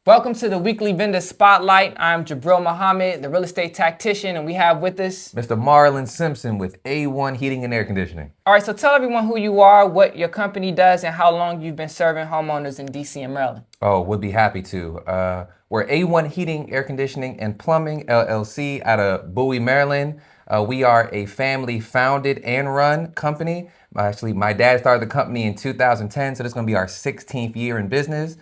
Welcome to the weekly vendor spotlight. I'm Jabril Muhammad, the real estate tactician, and we have with us Mr. Marlon Simpson with A1 Heating and Air Conditioning. All right, so tell everyone who you are, what your company does, and how long you've been serving homeowners in DC and Maryland. Oh, would be happy to. We're A1 Heating, Air Conditioning, and Plumbing, LLC, out of Bowie, Maryland. We are a family-founded and run company. Actually, my dad started the company in 2010, so this is going to be our 16th year in business.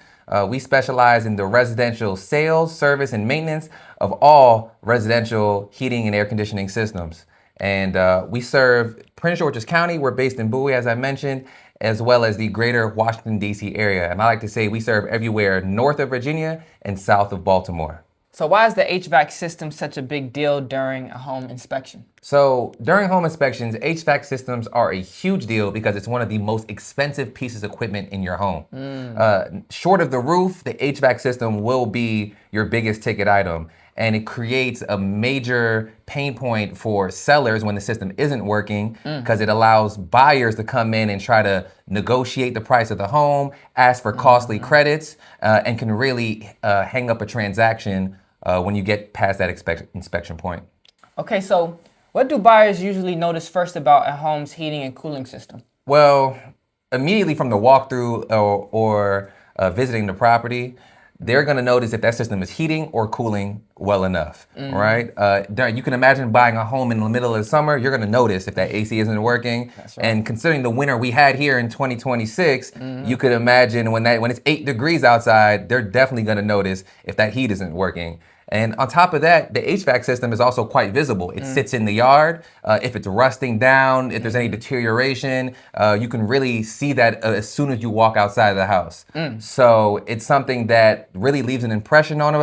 We specialize in the residential sales, service, and maintenance of all residential heating and air conditioning systems. And we serve Prince George's County. We're based in Bowie, as I mentioned, as well as the greater Washington, D.C. area. And I like to say we serve everywhere north of Virginia and south of Baltimore. So why is the HVAC system such a big deal during a home inspection? So during home inspections, HVAC systems are a huge deal because it's one of the most expensive pieces of equipment in your home. Short of the roof, the HVAC system will be your biggest ticket item. And it creates a major pain point for sellers when the system isn't working because it allows buyers to come in and try to negotiate the price of the home, ask for costly credits, and can really hang up a transaction when you get past that inspection point. Okay, so what do buyers usually notice first about a home's heating and cooling system? Well, immediately from the walkthrough or visiting the property, they're going to notice if that system is heating or cooling well enough, right? You can imagine buying a home in the middle of the summer. You're going to notice if that AC isn't working. That's right. And considering the winter we had here in 2026, you could imagine when it's 8 degrees outside, they're definitely going to notice if that heat isn't working. And on top of that, the HVAC system is also quite visible. It sits in the yard. If it's rusting down, if there's any deterioration, you can really see that as soon as you walk outside of the house. So it's something that really leaves an impression on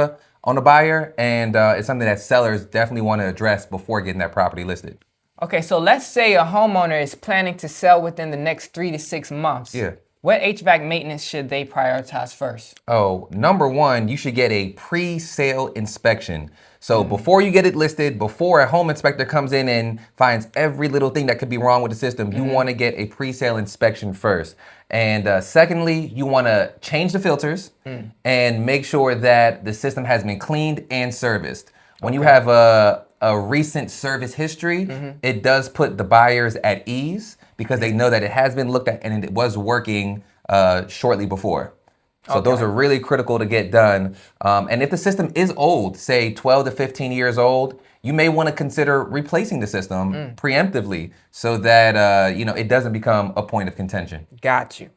a buyer, and it's something that sellers definitely want to address before getting that property listed. Okay, so let's say a homeowner is planning to sell within the next 3 to 6 months. Yeah. What HVAC maintenance should they prioritize first? Oh, number one, you should get a pre-sale inspection. So before you get it listed, before a home inspector comes in and finds every little thing that could be wrong with the system, you want to get a pre-sale inspection first. And secondly, you want to change the filters and make sure that the system has been cleaned and serviced. When you have a recent service history, it does put the buyers at ease because they know that it has been looked at and it was working shortly before. So those are really critical to get done. And if the system is old, say 12 to 15 years old, you may want to consider replacing the system preemptively so that it doesn't become a point of contention. Got you.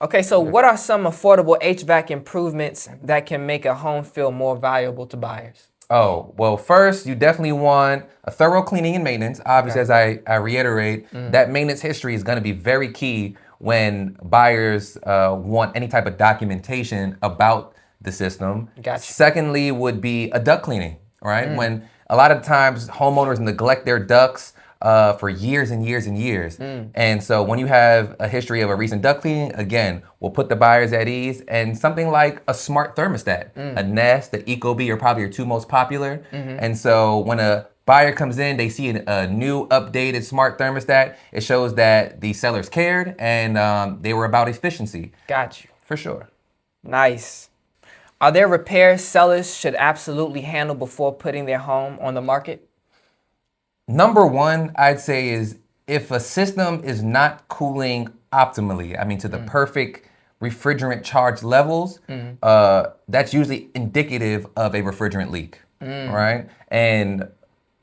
Okay, so what are some affordable HVAC improvements that can make a home feel more valuable to buyers? Oh, well, first, you definitely want a thorough cleaning and maintenance. Obviously, as I reiterate, that maintenance history is going to be very key when buyers want any type of documentation about the system. Gotcha. Secondly would be a duct cleaning, right? When a lot of times homeowners neglect their ducts for years and years and years. And so when you have a history of a recent duct cleaning, again, we'll put the buyers at ease. And something like a smart thermostat, a Nest, the Ecobee are probably your two most popular. And so when a buyer comes in, they see a new updated smart thermostat, it shows that the sellers cared and they were about efficiency. Got you. For sure. Nice. Are there repairs sellers should absolutely handle before putting their home on the market? Number one, I'd say is if a system is not cooling optimally, I mean to the perfect refrigerant charge levels, that's usually indicative of a refrigerant leak, right? And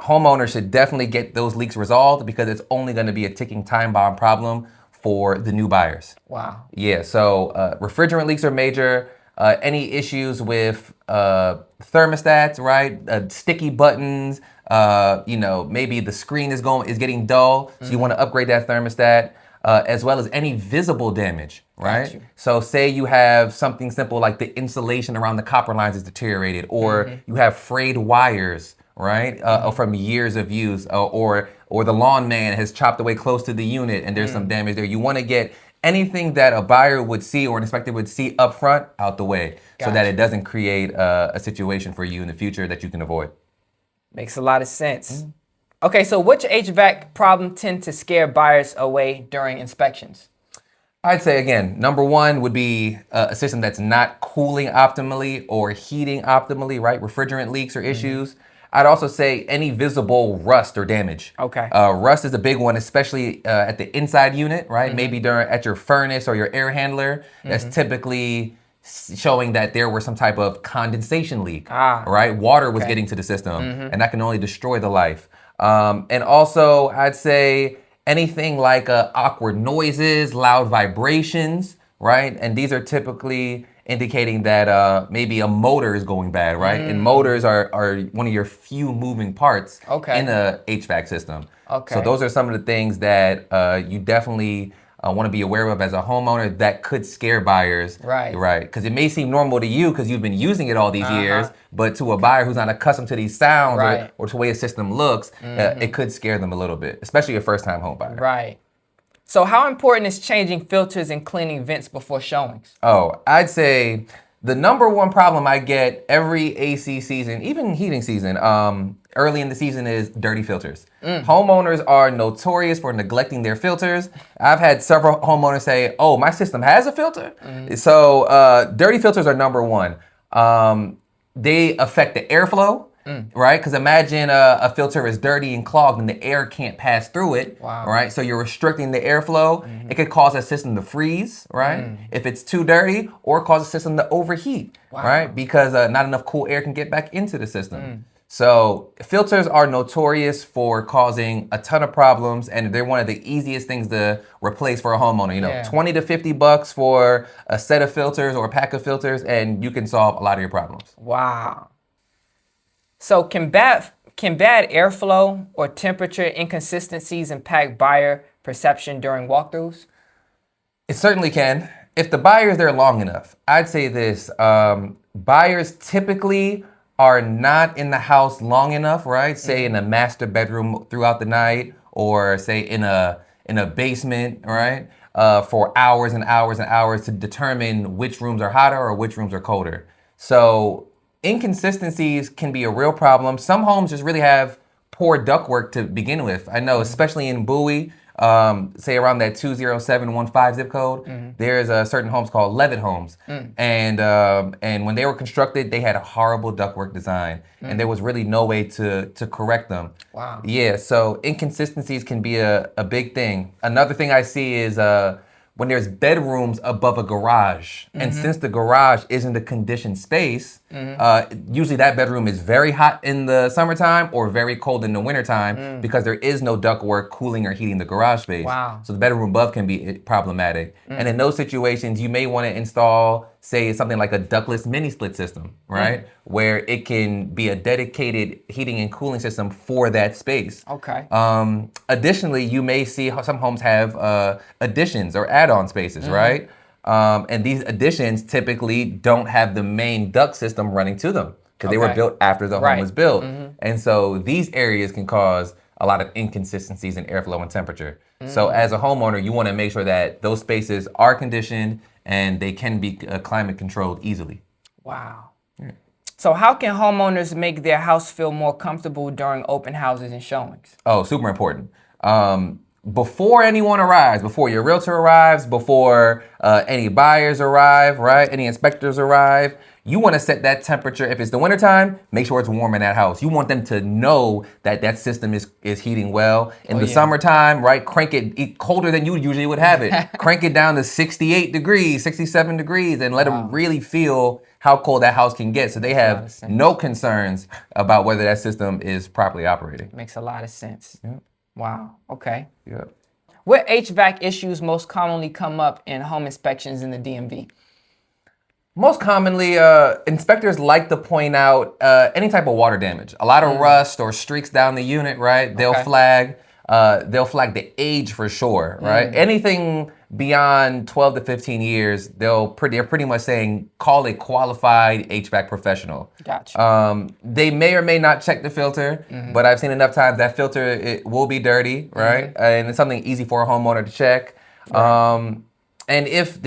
homeowners should definitely get those leaks resolved because it's only going to be a ticking time bomb problem for the new buyers. Wow. Yeah, so refrigerant leaks are major. Any issues with thermostats, right? Sticky buttons, maybe the screen is getting dull, so you want to upgrade that thermostat, as well as any visible damage, right? So say you have something simple like the insulation around the copper lines is deteriorated, or you have frayed wires, right? From years of use, or the lawn man has chopped away close to the unit and there's some damage there. You want to get anything that a buyer would see or an inspector would see up front out the way so that it doesn't create a situation for you in the future that you can avoid. Makes a lot of sense. Okay, so which HVAC problem tend to scare buyers away during inspections? I'd say, again, number one would be a system that's not cooling optimally or heating optimally, right? Refrigerant leaks or issues. I'd also say any visible rust or damage. Okay. Rust is a big one, especially at the inside unit, right? Maybe at your furnace or your air handler. That's typically showing that there was some type of condensation leak, right? Water was getting to the system, and that can only destroy the life. And also, I'd say anything like awkward noises, loud vibrations, right? And these are typically indicating that maybe a motor is going bad, right? And motors are one of your few moving parts in a HVAC system. So those are some of the things that you definitely want to be aware of as a homeowner that could scare buyers. Right. Because it may seem normal to you because you've been using it all these years, but to a buyer who's not accustomed to these sounds or to the way a system looks, it could scare them a little bit, especially a first-time home buyer. Right. So how important is changing filters and cleaning vents before showings? Oh, I'd say the number one problem I get every AC season, even heating season, early in the season is dirty filters. Homeowners are notorious for neglecting their filters. I've had several homeowners say, oh, my system has a filter. So dirty filters are number one. They affect the airflow. Right? Because imagine a filter is dirty and clogged and the air can't pass through it. Right? So you're restricting the airflow. It could cause a system to freeze, right? If it's too dirty, or cause a system to overheat, right? Because not enough cool air can get back into the system. So filters are notorious for causing a ton of problems, and they're one of the easiest things to replace for a homeowner. You know, 20 to 50 bucks for a set of filters or a pack of filters, and you can solve a lot of your problems. Wow. So can bad airflow or temperature inconsistencies impact buyer perception during walkthroughs? It certainly can. If the buyer is there long enough, I'd say this. Buyers typically are not in the house long enough, right? Say in a master bedroom throughout the night, or say in a basement, right? For hours and hours and hours to determine which rooms are hotter or which rooms are colder. So inconsistencies can be a real problem. Some homes just really have poor ductwork to begin with. I know, especially in Bowie, say around that 20715 zip code, there's certain homes called Levitt homes. And when they were constructed, they had a horrible ductwork design, and there was really no way to correct them. Wow. Yeah, so inconsistencies can be a big thing. Another thing I see is when there's bedrooms above a garage, and since the garage isn't a conditioned space, usually that bedroom is very hot in the summertime or very cold in the wintertime because there is no ductwork cooling or heating the garage space. Wow. So the bedroom above can be problematic. And in those situations, you may want to install, say, something like a ductless mini split system, right? Where it can be a dedicated heating and cooling system for that space. Okay. Additionally, you may see how some homes have additions or add-on spaces, right? And these additions typically don't have the main duct system running to them because they were built after the home was built. And so these areas can cause a lot of inconsistencies in airflow and temperature. So as a homeowner, you want to make sure that those spaces are conditioned and they can be climate controlled easily. Wow. So how can homeowners make their house feel more comfortable during open houses and showings? Oh, super important. Before anyone arrives, before your realtor arrives, before any buyers arrive, right? Any inspectors arrive, you want to set that temperature. If it's the wintertime, make sure it's warm in that house. You want them to know that that system is heating well. In the summertime, right? Crank it colder than you usually would have it. Crank it down to 68 degrees, 67 degrees, and let them really feel how cold that house can get so they have no concerns about whether that system is properly operating. Makes a lot of sense. Wow. Okay. Yeah. What HVAC issues most commonly come up in home inspections in the DMV? Most commonly, inspectors like to point out any type of water damage. A lot of rust or streaks down the unit, right? They'll flag the age for sure, right? Anything beyond 12 to 15 years, they're pretty much saying call a qualified HVAC professional. Gotcha. They may or may not check the filter, but I've seen enough times that filter it will be dirty, right? And it's something easy for a homeowner to check. And if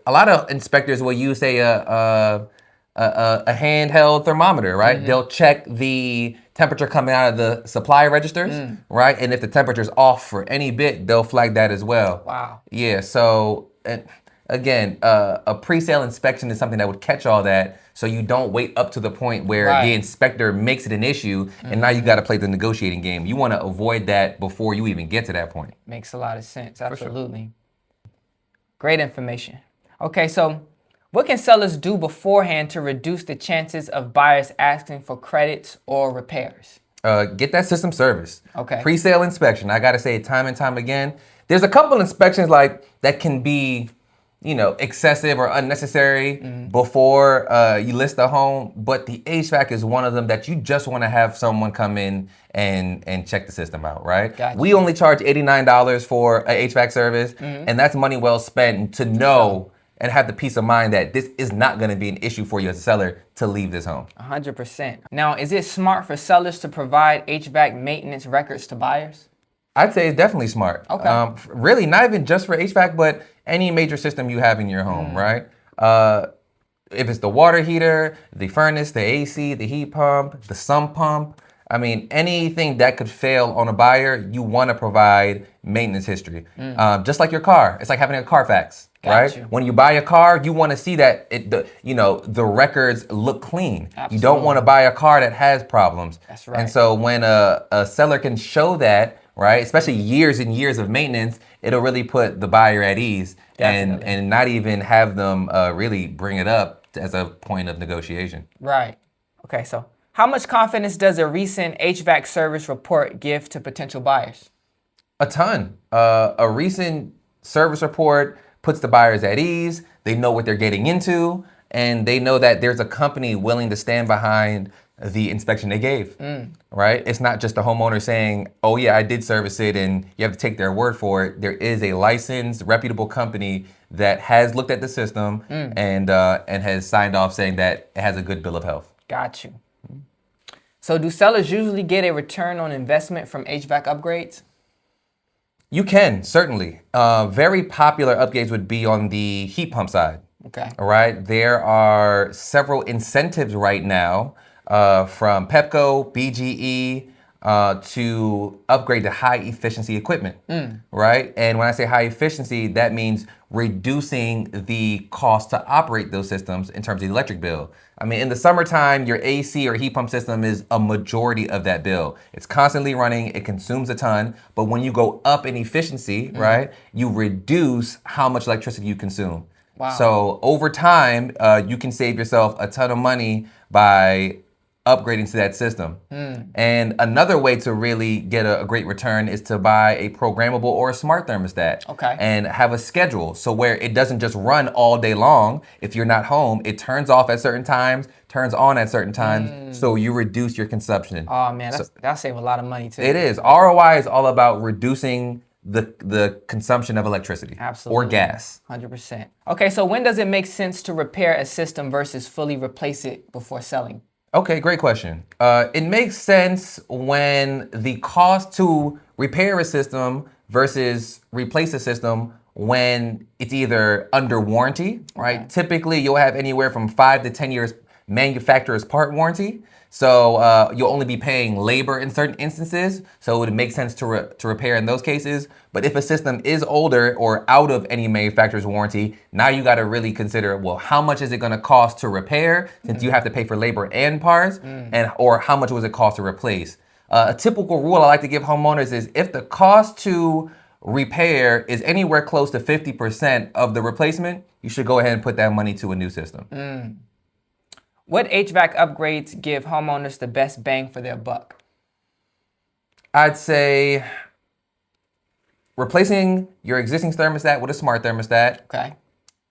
a lot of inspectors will use, say, a handheld thermometer, right? They'll check the temperature coming out of the supply registers, right? And if the temperature's off for any bit, they'll flag that as well. Wow. Yeah, so and again, a pre-sale inspection is something that would catch all that, so you don't wait up to the point where the inspector makes it an issue, and now you got to play the negotiating game. You want to avoid that before you even get to that point. Makes a lot of sense. Absolutely. Sure. Great information. Okay, so what can sellers do beforehand to reduce the chances of buyers asking for credits or repairs? Get that system serviced. Okay. Pre-sale inspection. I got to say it time and time again. There's a couple inspections like that can be, excessive or unnecessary before you list a home, but the HVAC is one of them that you just want to have someone come in and check the system out, right? Gotcha. We only charge $89 for a HVAC service, and that's money well spent to know and have the peace of mind that this is not going to be an issue for you as a seller to leave this home. 100%. Now, is it smart for sellers to provide HVAC maintenance records to buyers? I'd say it's definitely smart. Okay. Really, not even just for HVAC, but any major system you have in your home, right? If it's the water heater, the furnace, the AC, the heat pump, the sump pump, I mean, anything that could fail on a buyer, you want to provide maintenance history. Just like your car. It's like having a Carfax, right? When you buy a car, you want to see that the records look clean. Absolutely. You don't want to buy a car that has problems. That's right. And so when a seller can show that, right, especially years and years of maintenance, it'll really put the buyer at ease and not even have them really bring it up as a point of negotiation. Right. Okay, so how much confidence does a recent HVAC service report give to potential buyers? A ton. A recent service report puts the buyers at ease. They know what they're getting into, and they know that there's a company willing to stand behind the inspection they gave, right? It's not just the homeowner saying, oh yeah, I did service it, and you have to take their word for it. There is a licensed, reputable company that has looked at the system and has signed off saying that it has a good bill of health. Got you. So do sellers usually get a return on investment from HVAC upgrades? You can, certainly. Very popular upgrades would be on the heat pump side. Okay. All right. There are several incentives right now from Pepco, BGE, to upgrade to high efficiency equipment, right? And when I say high efficiency, that means reducing the cost to operate those systems in terms of the electric bill. I mean, in the summertime, your AC or heat pump system is a majority of that bill. It's constantly running, it consumes a ton, but when you go up in efficiency, right, you reduce how much electricity you consume. Wow. So over time, you can save yourself a ton of money by upgrading to that system. And another way to really get a great return is to buy a programmable or a smart thermostat. Okay. And have a schedule so where it doesn't just run all day long. If you're not home, it turns off at certain times, turns on at certain times, so you reduce your consumption. Oh man, that'll save a lot of money too. It is. ROI is all about reducing the consumption of electricity. Absolutely. Or gas. 100%. Okay, so when does it make sense to repair a system versus fully replace it before selling? Okay, great question. It makes sense when the cost to repair a system versus replace a system when it's either under warranty, right? Typically, you'll have anywhere from 5 to 10 years manufacturer's part warranty. So you'll only be paying labor in certain instances. So it would make sense to repair in those cases. But if a system is older or out of any manufacturer's warranty, now you got to really consider, well, how much is it going to cost to repair since you have to pay for labor and parts, and or how much was it cost to replace? A typical rule I like to give homeowners is if the cost to repair is anywhere close to 50% of the replacement, you should go ahead and put that money to a new system. What HVAC upgrades give homeowners the best bang for their buck? I'd say replacing your existing thermostat with a smart thermostat. Okay.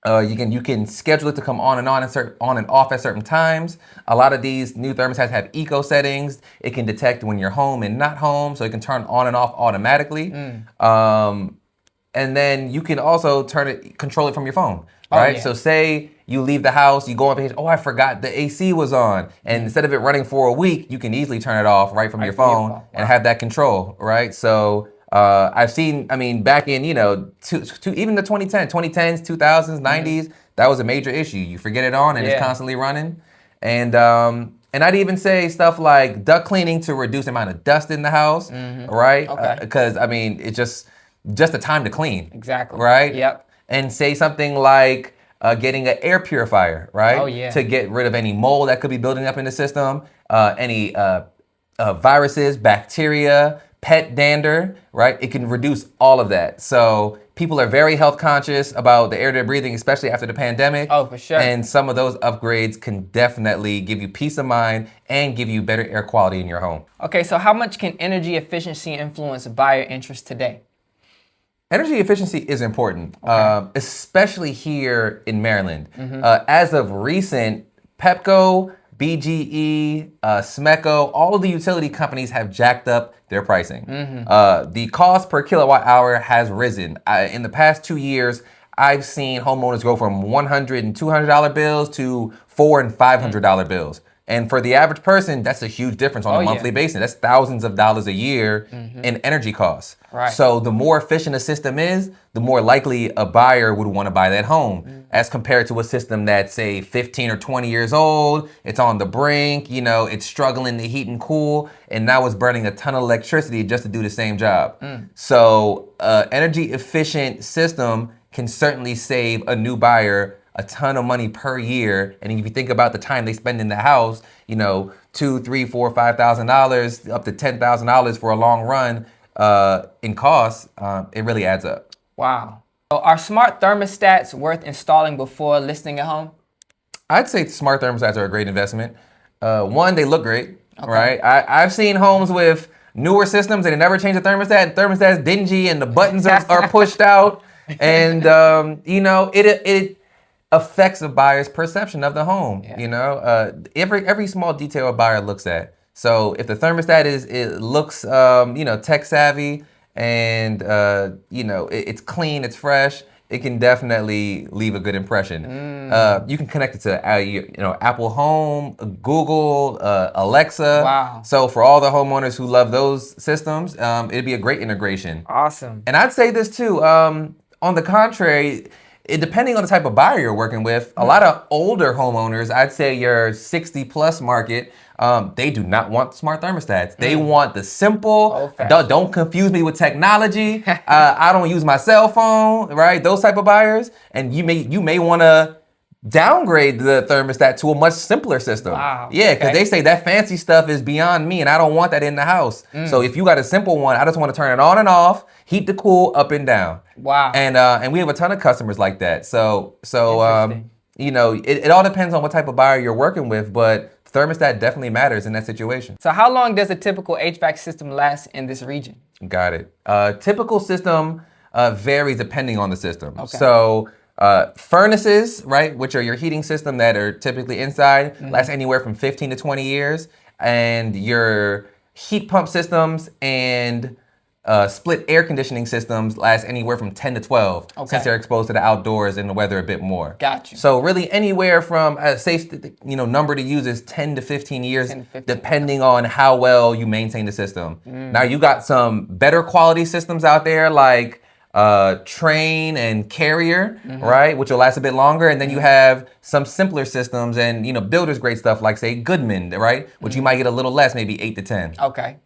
You can schedule it to come on and off at certain times. A lot of these new thermostats have eco settings. It can detect when you're home and not home, so it can turn on and off automatically. And then you can also control it from your phone, right? So say you leave the house, you go on vacation, oh, I forgot the AC was on. And instead of it running for a week, you can easily turn it off right from your phone and have that control, right? So I've seen, back in, even the 2010s, 2000s, 90s, that was a major issue. You forget it on and it's constantly running. And I'd even say stuff like duct cleaning to reduce the amount of dust in the house, right? Because, it's just the time to clean. Exactly. Right? Yep. and say something like getting an air purifier, right? Oh, yeah. To get rid of any mold that could be building up in the system, any viruses, bacteria, pet dander, right? It can reduce all of that. So people are very health conscious about the air they're breathing, especially after the pandemic. Oh, for sure. And some of those upgrades can definitely give you peace of mind and give you better air quality in your home. Okay, so how much can energy efficiency influence buyer interest today? Energy efficiency is important, especially here in Maryland. As of recent, Pepco, BGE, Smeco, all of the utility companies have jacked up their pricing. The cost per kilowatt hour has risen. In the past 2 years, I've seen homeowners go from $100 and $200 bills to $400 and $500 bills. And for the average person, that's a huge difference on a monthly basis. That's thousands of dollars a year in energy costs. Right. So the more efficient a system is, the more likely a buyer would want to buy that home as compared to a system that's, say, 15 or 20 years old. It's on the brink, you know, it's struggling to heat and cool, and now it's burning a ton of electricity just to do the same job. So energy efficient system can certainly save a new buyer a ton of money per year. And if you think about the time they spend in the house, you know, $2,000, $3,000, $4,000, $5,000, up to $10,000 for a long run in costs, it really adds up. Wow. So are smart thermostats worth installing before listing a home? I'd say smart thermostats are a great investment. One, they look great, right? I've seen homes with newer systems and they never change the thermostat. The thermostat's dingy and the buttons are pushed out. And, you know, it affects a buyer's perception of the home. You know, every small detail a buyer looks at. So if the thermostat it looks you know, tech savvy and you know, it's clean, it's fresh, it can definitely leave a good impression. You can connect it to you know, Apple Home, Google, Alexa. Wow. So for all the homeowners who love those systems, it'd be a great integration. Awesome. And I'd say this too. On the contrary, depending on the type of buyer you're working with, a lot of older homeowners, I'd say your 60 plus market, they do not want smart thermostats. They want the simple, don't confuse me with technology. I don't use my cell phone, right? Those type of buyers. And you may want to downgrade the thermostat to a much simpler system. Wow. Yeah, because they say that fancy stuff is beyond me and I don't want that in the house. So if you got a simple one, I just want to turn it on and off, heat the cool, up and down. Wow. And we have a ton of customers like that. So you know, it all depends on what type of buyer you're working with, but thermostat definitely matters in that situation. So how long does a typical HVAC system last in this region? Got it. Typical system varies depending on the system. So furnaces, right, which are your heating system that are typically inside, last anywhere from 15 to 20 years. And your heat pump systems and split air conditioning systems last anywhere from 10 to 12 since they're exposed to the outdoors and the weather a bit more. Got you. So really anywhere from a safe number to use is 10 to 15 years, depending on how well you maintain the system. Now you got some better quality systems out there like Train and Carrier, right, which will last a bit longer, and then you have some simpler systems and builders grade stuff like say Goodman, right, which you might get a little less, maybe 8 to 10. Okay.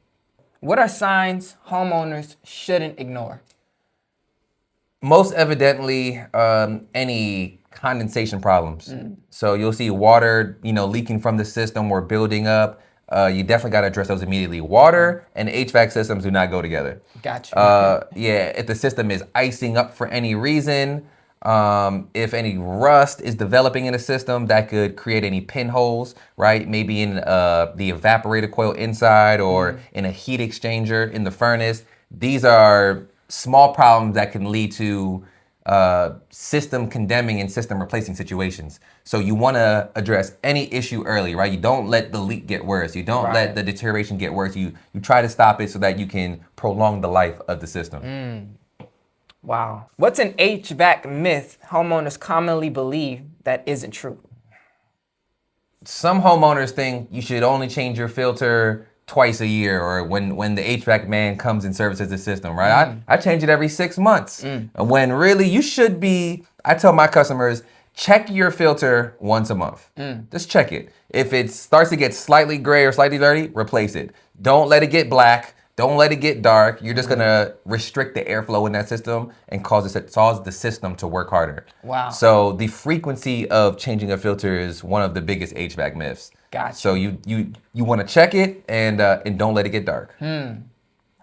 What are signs homeowners shouldn't ignore? Most evidently, any condensation problems. So you'll see water, leaking from the system or building up. You definitely got to address those immediately. Water and HVAC systems do not go together. Gotcha. Yeah, if the system is icing up for any reason, if any rust is developing in the system, that could create any pinholes, right? Maybe in the evaporator coil inside or in a heat exchanger in the furnace. These are small problems that can lead to system condemning and system replacing situations. So you want to address any issue early, right? You don't let the leak get worse. You don't let the deterioration get worse. You try to stop it so that you can prolong the life of the system. Wow. What's an HVAC myth homeowners commonly believe that isn't true? Some homeowners think you should only change your filter twice a year or when the HVAC man comes and services the system, right? I change it every 6 months. When really you should be, I tell my customers, check your filter once a month. Just check it. If it starts to get slightly gray or slightly dirty, replace it. Don't let it get black. Don't let it get dark. You're just gonna restrict the airflow in that system and cause the system to work harder. Wow. So the frequency of changing a filter is one of the biggest HVAC myths. Gotcha. So you want to check it and don't let it get dark.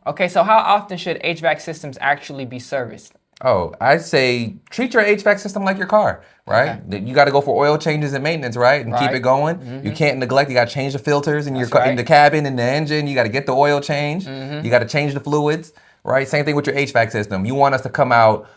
Okay, so how often should HVAC systems actually be serviced? Oh, I'd say treat your HVAC system like your car, right? Okay. You got to go for oil changes and maintenance, right? And keep Right. it going. You can't neglect. You got to change the filters in That's in right. the cabin, in the engine. You got to get the oil changed. You got to change the fluids, right? Same thing with your HVAC system. You want us to come out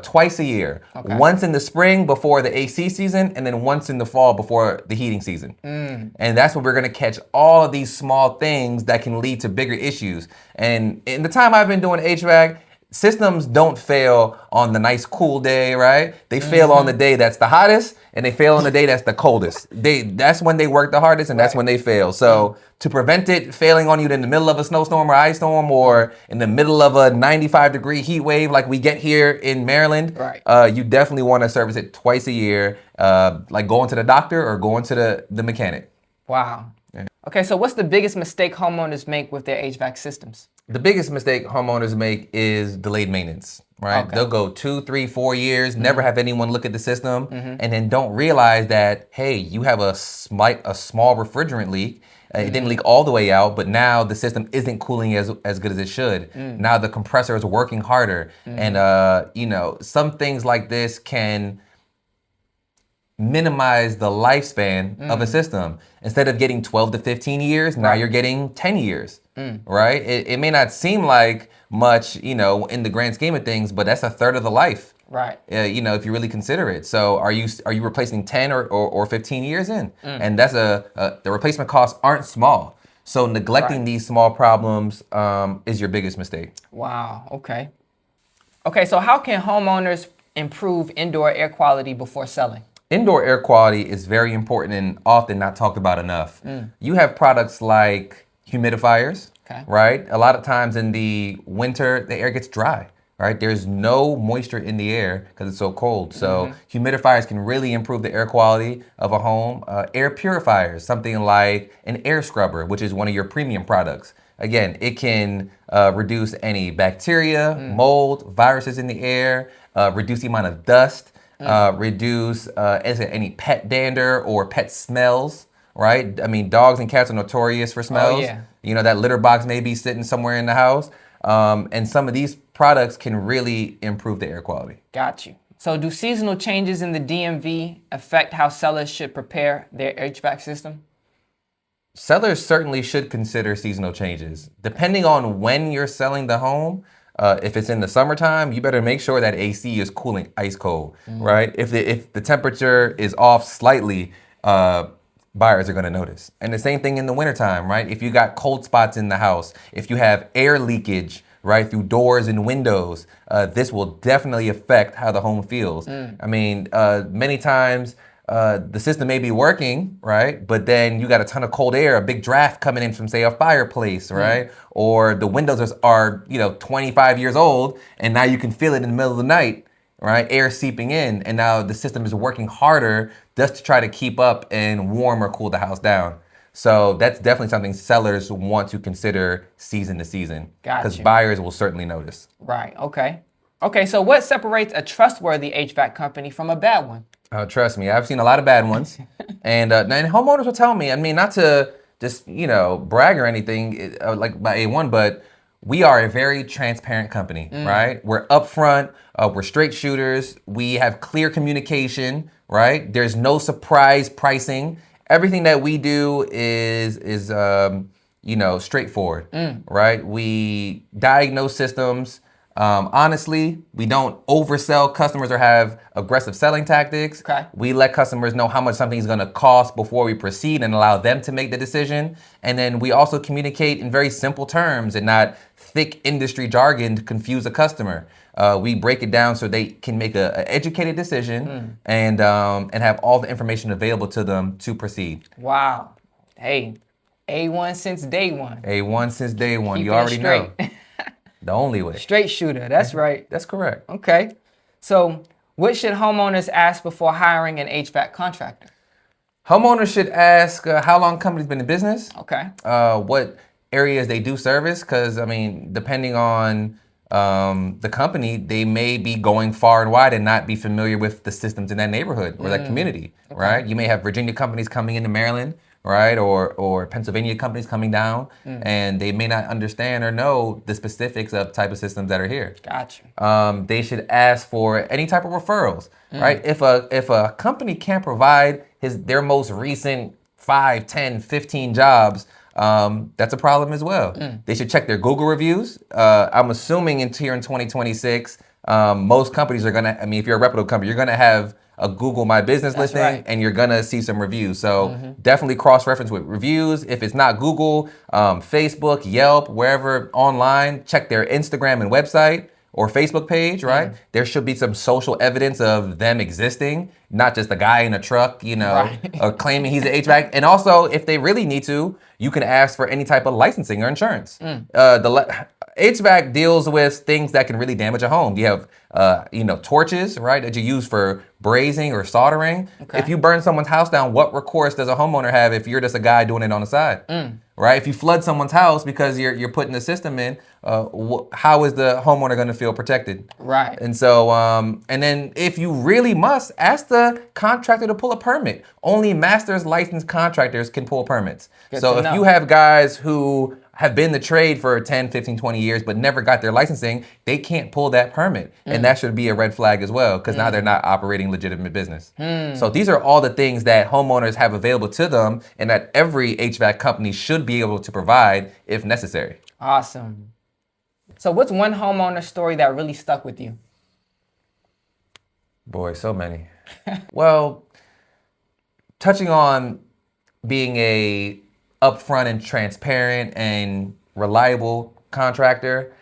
twice a year. Okay. Once in the spring before the AC season, and then once in the fall before the heating season. And that's where we're going to catch all of these small things that can lead to bigger issues. And in the time I've been doing HVAC, systems don't fail on the nice cool day, right? They fail on the day that's the hottest, and they fail on the day that's the coldest. That's when they work the hardest, and that's when they fail. So to prevent it failing on you in the middle of a snowstorm or ice storm, or in the middle of a 95-degree heat wave like we get here in Maryland, you definitely want to service it twice a year, like going to the doctor or going to the mechanic. Wow. Okay, so what's the biggest mistake homeowners make with their HVAC systems? The biggest mistake homeowners make is delayed maintenance, right? Okay. They'll go 2, 3, 4 years, never have anyone look at the system, and then don't realize that, hey, you have a small refrigerant leak. It didn't leak all the way out, but now the system isn't cooling as good as it should. Now the compressor is working harder. And, some things like this can minimize the lifespan of a system. Instead of getting 12 to 15 years, now you're getting 10 years, right? It may not seem like much, in the grand scheme of things, but that's a third of the life. Right. If you really consider it. So are you replacing 10 or 15 years in? And that's the replacement costs aren't small. So neglecting these small problems is your biggest mistake. Wow. Okay. Okay, so how can homeowners improve indoor air quality before selling? Indoor air quality is very important and often not talked about enough. You have products like humidifiers, right? A lot of times in the winter, the air gets dry, right? There's no moisture in the air because it's so cold. So humidifiers can really improve the air quality of a home. Air purifiers, something like an air scrubber, which is one of your premium products. Again, it can reduce any bacteria, mold, viruses in the air, reduce the amount of dust, reduce any pet dander or pet smells, right? I mean, dogs and cats are notorious for smells. Oh, yeah. That litter box may be sitting somewhere in the house. And some of these products can really improve the air quality. Got you. So do seasonal changes in the DMV affect how sellers should prepare their HVAC system? Sellers certainly should consider seasonal changes. Depending on when you're selling the home, if it's in the summertime, you better make sure that AC is cooling ice cold, right? If the temperature is off slightly, buyers are going to notice. And the same thing in the wintertime, right? If you got cold spots in the house, if you have air leakage, right, through doors and windows, this will definitely affect how the home feels. I mean, many times the system may be working, right? But then you got a ton of cold air, a big draft coming in from, say, a fireplace, right? Or the windows are 25 years old, and now you can feel it in the middle of the night, right? Air seeping in, and now the system is working harder just to try to keep up and warm or cool the house down. So that's definitely something sellers want to consider season to season. Gotcha. Because buyers will certainly notice. Right. Okay. Okay, so what separates a trustworthy HVAC company from a bad one? Trust me, I've seen a lot of bad ones. and homeowners will tell me, I mean, not to just, brag or anything like by A1, but we are a very transparent company, right? We're upfront, we're straight shooters, we have clear communication, right? There's no surprise pricing. Everything that we do is straightforward, right? We diagnose systems. Honestly, we don't oversell customers or have aggressive selling tactics. Okay. We let customers know how much something is going to cost before we proceed and allow them to make the decision. And then we also communicate in very simple terms and not thick industry jargon to confuse a customer. We break it down so they can make an educated decision and have all the information available to them to proceed. Wow. Hey, A1 since day one. A1 since day one. Keep you it already straight. know. The only way. Straight shooter. That's right. That's correct. Okay. So what should homeowners ask before hiring an HVAC contractor? Homeowners should ask how long company's been in business. Okay. What areas they do service, because I mean, depending on the company, they may be going far and wide and not be familiar with the systems in that neighborhood or that community, right? You may have Virginia companies coming into Maryland, right? Or Pennsylvania companies coming down, and they may not understand or know the specifics of type of systems that are here. Gotcha. They should ask for any type of referrals, right? If a company can't provide their most recent 5, 10, 15 jobs, that's a problem as well. They should check their Google reviews. I'm assuming here in 2026, most companies are gonna, I mean, if you're a reputable company, you're gonna have a Google My Business listing, right. and you're gonna see some reviews. So definitely cross-reference with reviews. If it's not Google, Facebook, Yelp, wherever online, check their Instagram and website or Facebook page, right? There should be some social evidence of them existing, not just a guy in a truck, or claiming he's an HVAC. And also, if they really need to, you can ask for any type of licensing or insurance. HVAC deals with things that can really damage a home. You have, torches, right, that you use for brazing or soldering. Okay. If you burn someone's house down, what recourse does a homeowner have if you're just a guy doing it on the side? Right? If you flood someone's house because you're putting the system in, how is the homeowner going to feel protected? Right. And so, and then if you really must, ask the contractor to pull a permit. Only master's licensed contractors can pull permits. So if you have guys who have been in the trade for 10, 15, 20 years, but never got their licensing, they can't pull that permit. And that should be a red flag as well, because now they're not operating legitimate business. So these are all the things that homeowners have available to them and that every HVAC company should be able to provide if necessary. Awesome. So what's one homeowner story that really stuck with you? Boy, so many. Well, touching on being a upfront and transparent and reliable contractor,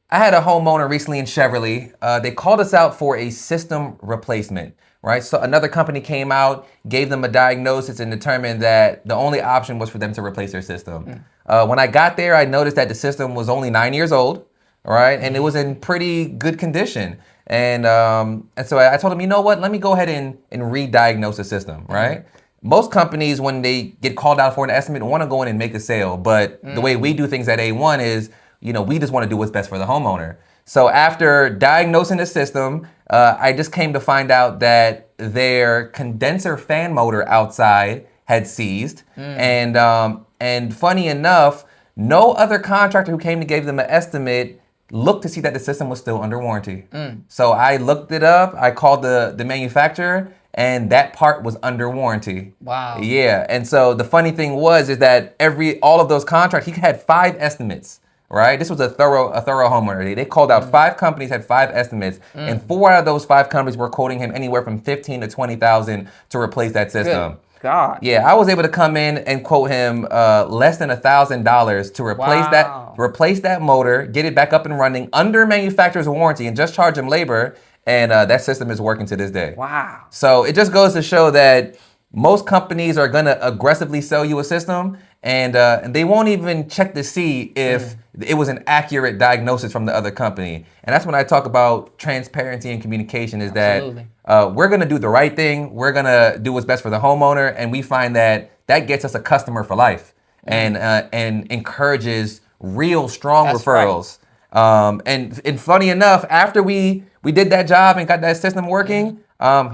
I had a homeowner recently in Cheverly. They called us out for a system replacement, right? So another company came out, gave them a diagnosis, and determined that the only option was for them to replace their system. When I got there, I noticed that the system was only 9 years old, right? And it was in pretty good condition. And so I told him, you know what? Let me go ahead and re-diagnose the system, right? Most companies, when they get called out for an estimate, want to go in and make a sale. But the way we do things at A1 is, we just want to do what's best for the homeowner. So after diagnosing the system, I just came to find out that their condenser fan motor outside had seized. And funny enough, no other contractor who came to give them an estimate looked to see that the system was still under warranty. So I looked it up, I called the manufacturer, and that part was under warranty. Wow. Yeah, and so the funny thing is that all of those contracts, he had 5 estimates, right? This was a thorough homeowner. They called out 5 companies, had 5 estimates, and 4 out of those 5 companies were quoting him anywhere from $15,000 to $20,000 to replace that system. Good God. Yeah, I was able to come in and quote him less than $1,000 to replace that motor, get it back up and running under manufacturer's warranty, and just charge him labor. And that system is working to this day. Wow. So it just goes to show that most companies are going to aggressively sell you a system, and they won't even check to see if it was an accurate diagnosis from the other company. And that's when I talk about transparency and communication, is Absolutely. that we're going to do the right thing. We're going to do what's best for the homeowner. And we find that gets us a customer for life and encourages real strong referrals. Right. And funny enough, after we did that job and got that system working,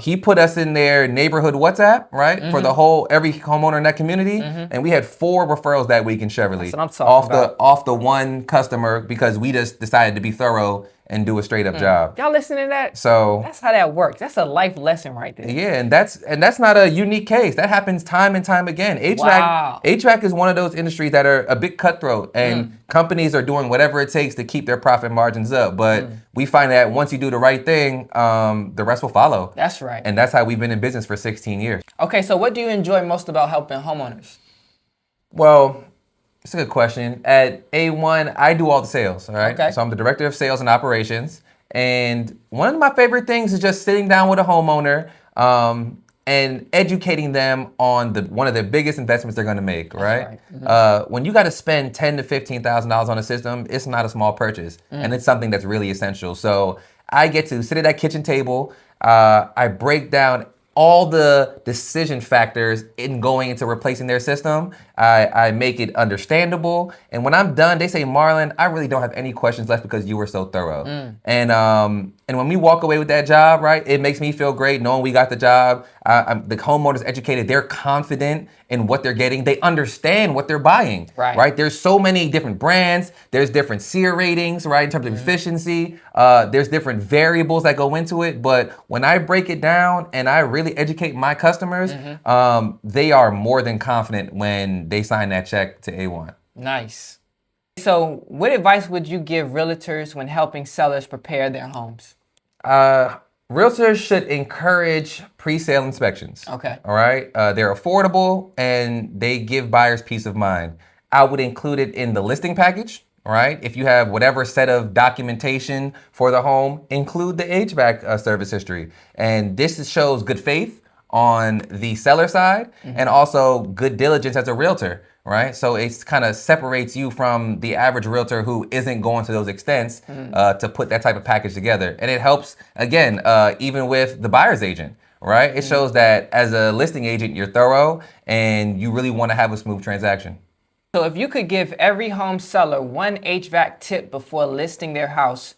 he put us in their neighborhood WhatsApp, right? For every homeowner in that community. And we had 4 referrals that week in Cheverly. That's what I'm talking about. Off the one customer, because we just decided to be thorough and do a straight up job. Y'all listening to that? So that's how that works. That's a life lesson right there. Yeah, and that's not a unique case. That happens time and time again. HVAC is one of those industries that are a bit cutthroat, and companies are doing whatever it takes to keep their profit margins up. But we find that once you do the right thing, the rest will follow. That's right. And that's how we've been in business for 16 years. Okay, so what do you enjoy most about helping homeowners? Well, it's a good question. At A1, I do all the sales, all right? Okay. So I'm the director of sales and operations. And one of my favorite things is just sitting down with a homeowner and educating them on one of the biggest investments they're going to make, right? When you got to spend $10,000 to $15,000 on a system, it's not a small purchase. And it's something that's really essential. So I get to sit at that kitchen table. I break down all the decision factors in going into replacing their system. I make it understandable. And when I'm done, they say, Marlon, I really don't have any questions left because you were so thorough. And when we walk away with that job, right, it makes me feel great knowing we got the job. The homeowner's educated. They're confident in what they're getting. They understand what they're buying, right? There's so many different brands. There's different SEER ratings, right, in terms of efficiency. There's different variables that go into it. But when I break it down and I really educate my customers, they are more than confident when they sign that check to A1. Nice. So what advice would you give realtors when helping sellers prepare their homes? Realtors should encourage pre-sale inspections. Okay. All right. They're affordable and they give buyers peace of mind. I would include it in the listing package. All right. If you have whatever set of documentation for the home, include the HVAC service history. And this shows good faith on the seller side and also good diligence as a realtor. Right. So it kind of separates you from the average realtor who isn't going to those extents to put that type of package together. And it helps, again, even with the buyer's agent. Right. It shows that as a listing agent, you're thorough and you really want to have a smooth transaction. So if you could give every home seller one HVAC tip before listing their house,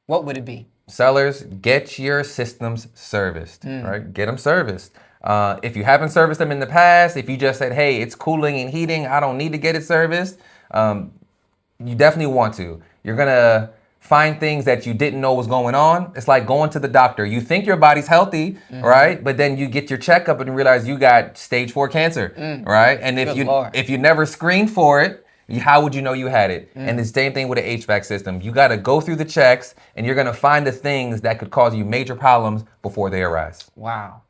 what would it be? Sellers, get your systems serviced, right? Get them serviced. If you haven't serviced them in the past, if you just said, hey, it's cooling and heating, I don't need to get it serviced, you definitely want to. You're going to find things that you didn't know was going on. It's like going to the doctor. You think your body's healthy, right? But then you get your checkup and realize you got stage 4 cancer, right? And if you never screened for it, how would you know you had it? And the same thing with the HVAC system. You got to go through the checks and you're going to find the things that could cause you major problems before they arise. Wow.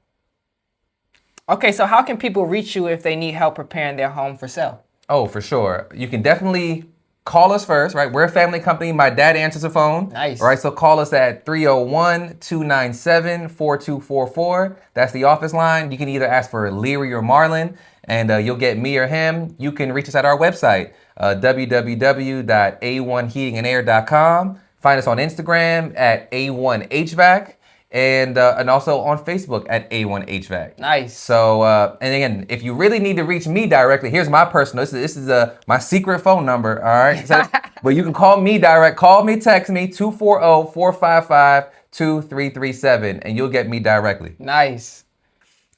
Okay, so how can people reach you if they need help preparing their home for sale? Oh, for sure. You can definitely call us first, right? We're a family company. My dad answers the phone. Nice. All right, so call us at 301-297-4244. That's the office line. You can either ask for Leary or Marlon, and you'll get me or him. You can reach us at our website, www.a1heatingandair.com. Find us on Instagram at A1 HVAC. And also on Facebook at A1 HVAC. Nice. So, and again, if you really need to reach me directly, here's my personal, this is my secret phone number, all right? So, but you can call me direct, text me, 240-455-2337, and you'll get me directly. Nice.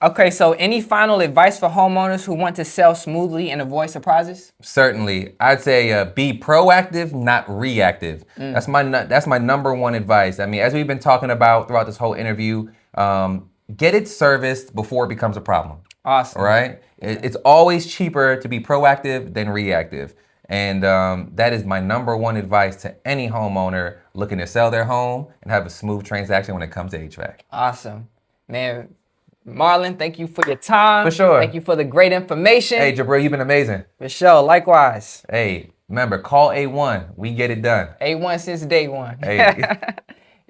Okay, so any final advice for homeowners who want to sell smoothly and avoid surprises? Certainly. I'd say be proactive, not reactive. That's my number one advice. I mean, as we've been talking about throughout this whole interview, get it serviced before it becomes a problem. Awesome. Right? It's always cheaper to be proactive than reactive. And that is my number one advice to any homeowner looking to sell their home and have a smooth transaction when it comes to HVAC. Awesome. Man, Marlon, thank you for your time. For sure. Thank you for the great information. Hey, Jabril, you've been amazing. For sure. Likewise. Hey, remember, call A1. We get it done. A1 since day one. Hey.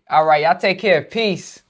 All right, y'all take care. Peace.